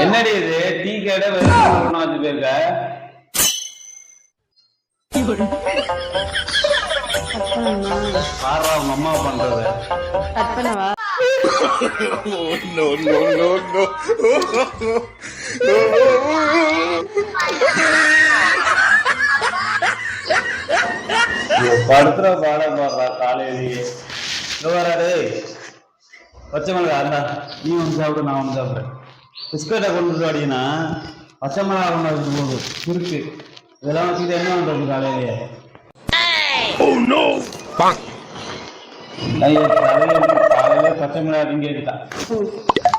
என்னடி இது டீ கடை வெறும் வச்சு போயிருக்க? பாரு அவங்க அம்மா பண்றது. படுத்துற பாட பாடுறா காலையிலேயே. வராரு பச்சை மிளகா இருந்தா நீ ஒன்று சாப்பிடு, நான் ஒன்று சாப்பிட்றேன். பிஸ்கட்டை கொண்டு அடினா பச்சை மிளகா கொண்டு வச்சு போகுது இருக்கு. இதெல்லாம் வச்சுக்கிட்டு என்ன பண்றது காலையிலேயே? காலையிலே பச்சை மிளகா திங்க